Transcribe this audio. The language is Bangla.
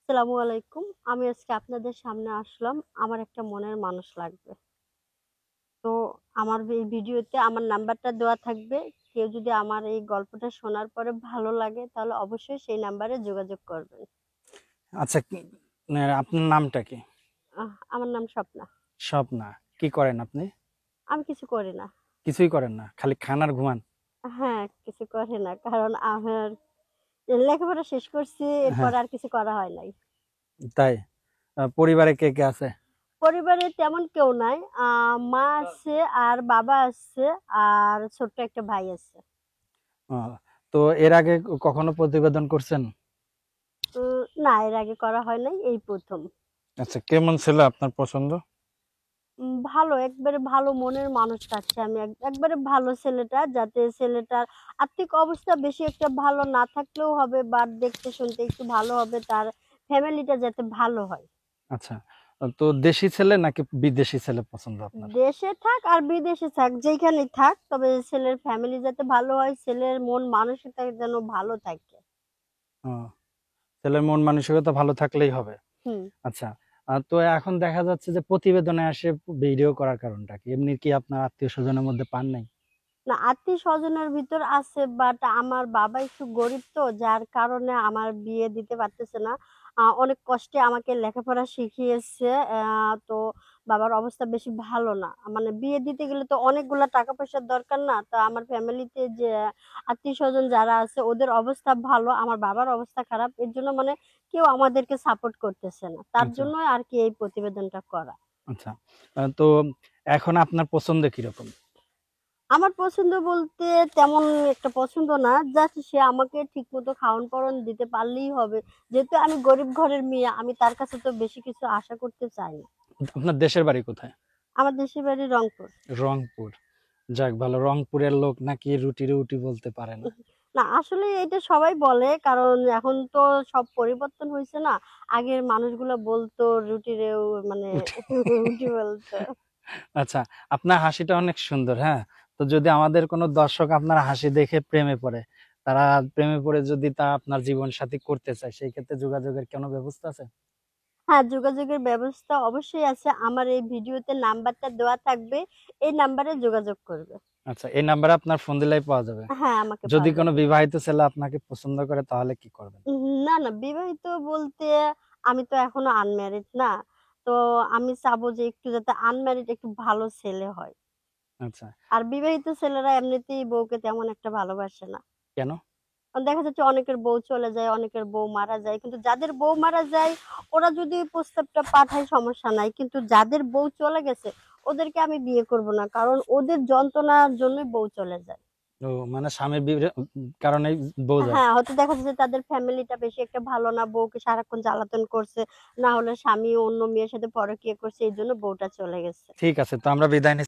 আসসালামু আলাইকুম। আমি আজকে আপনাদের সামনে আসলাম। আমার একটা মনের মানুষ লাগবে। তো আমার এই ভিডিওতে আমার নাম্বারটা দেওয়া থাকবে। কেউ যদি আমার এই গল্পটা শোনার পরে ভালো লাগে তাহলে অবশ্যই সেই নাম্বারে যোগাযোগ করবেন। আচ্ছা আপনার নামটা কি? আমার নাম স্বপ্না। স্বপ্না। কি করেন আপনি? আমি কিছু করি না। কিছুই করেন না, খালি খান আর ঘুমান? হ্যাঁ, কিছু করি না। কারণ আমার লেখাপড়া শেষ করছি, হ্যাঁ, এরপর আর কিছু করা হয় নাই। তাই? পরিবারে কে কে আছে? পরিবারে তেমন কেউ নাই। মা আছে আর বাবা আছে আর ছোট্ট একটা ভাই আছে। আহ, তো এর আগে কখনো প্রতিবেদন করছেন? না, এর আগে করা হয় নাই, এই ১ম। আচ্ছা, কেমন ছিল আপনার পছন্দ? ভালো, একবারে ভালো মনের মানুষ চাচ্ছি আমি। একবারে ভালো ছেলেটা, যাতে ছেলেটার আর্থিক অবস্থা বেশি একটা ভালো না থাকলেও হবে, বাট দেখতে শুনতে একটু ভালো হবে, তার ফ্যামিলিটা যাতে ভালো হয়। আচ্ছা, তো দেশি ছেলে নাকি বিদেশি ছেলে পছন্দ আপনার? দেশে থাক আর বিদেশে থাক, যেইখানেই থাক, তবে ছেলের ফ্যামিলি যাতে ভালো হয়, ছেলের মন মানসিকতা যেন ভালো থাকে। আহ, ছেলের মন মানসিকতা ভালো থাকলেই হবে। হুম। আচ্ছা, তো এখন দেখা যাচ্ছে যে প্রতিবেদনে আসে ভিডিও করার কারণটা কি? এমনি কি আপনার আত্মীয় স্বজনের মধ্যে পান নাই? না, আত্মীয়-স্বজনের ভিতর আছে, বাট আমার বাবা একটু গরিব, তো যার কারণে আমার বিয়ে দিতে পারতেছে না। অনেক কষ্টে আমাকে লেখাপড়া শিখিয়েছে। তো বাবার অবস্থা বেশি ভালো না। মানে বিয়ে দিতে গেলে তো অনেকগুলা টাকা-পয়সার দরকার না? তো আমার ফ্যামিলিতে যে আত্মীয়-স্বজন যারা আছে ওদের অবস্থা ভালো, আমার বাবার অবস্থা খারাপ। এর জন্য মানে কেউ আমাদেরকে সাপোর্ট করতেছে না। তার আচ্ছা, জন্যই আরকি এই প্রতিবেদনটা করা। আচ্ছা। তো এখন আপনার পছন্দ কিরকম? আমার পছন্দ বলতে তেমন একটা পছন্দ না। জাস্ট সে আমাকে ঠিকমতো খাওন-পরান দিতে পারলেই হবে। যেহেতু আমি গরিব ঘরের মেয়ে, আমি তার কাছে তো বেশি কিছু আশা করতে চাই না। আপনার দেশের বাড়ি কোথায়? আমার দেশের বাড়ি রংপুর। রংপুর। যাক ভালো, রংপুরের লোক নাকি রুটি রুটি বলতে পারে না। না, আসলে এটা সবাই বলে, কারণ এখন তো সব পরিবর্তন হইছে না? আগের মানুষগুলা বলতো রুটিরেও মানে উঠি। রুটি বলতো। আচ্ছা, আপনার হাসিটা অনেক সুন্দর, হ্যাঁ। তো যদি আমাদের কোনো দর্শক আপনার হাসি দেখে প্রেমে পড়ে, তারা প্রেমে পড়ে যদি তা আপনার জীবন সাথী করতে চায়, সেই ক্ষেত্রে যোগাযোগের কোনো ব্যবস্থা আছে? হ্যাঁ, যোগাযোগের ব্যবস্থা অবশ্যই আছে। আমার এই ভিডিওতে নাম্বারটা দেওয়া থাকবে। এই নাম্বারে যোগাযোগ করবে। আচ্ছা, এই নাম্বারে আপনার ফোন দিলেই পাওয়া যাবে? হ্যাঁ, আমাকে যদি পাওয়া কোনো যাবে। বিবাহিত ছেলে আপনাকে পছন্দ করে তাহলে কি করবেন? না, না, বিবাহিত বলতে আমি তো এখনো আনম্যারিড না। তো আমি চাবো যে একটু যাতে আনম্যারিড একটু ভালো ছেলে হয়। আচ্ছা, আর বিবাহিত ছেলেরা এমনিতেই বউকে তেমন একটা ভালোবাসে না। কেন? দেখা যাচ্ছে অনেকের বউ চলে যায়, অনেকের বউ মারা যায়। কিন্তু যাদের বউ মারা যায় ওরা যদি প্রস্তাবটা পাঠায় সমস্যা নাই। কিন্তু যাদের বউ চলে গেছে ওদেরকে আমি বিয়ে করব না। কারণ ওদের যন্ত্রণার জন্যই বউ চলে যায়। ও, মানে স্বামীর কারণেই বউ যায়? হ্যাঁ, হয়তো দেখা যাচ্ছে তাদের ফ্যামিলিটা বেশি একটা ভালো না। বউকে সারাক্ষণ জ্বালাতন করছে। না হলে স্বামী অন্য মেয়ের সাথে পরকীয়া করছে। এইজন্য বউটা চলে গেছে। ঠিক আছে, তো আমরা বিদায় নিচ্ছি।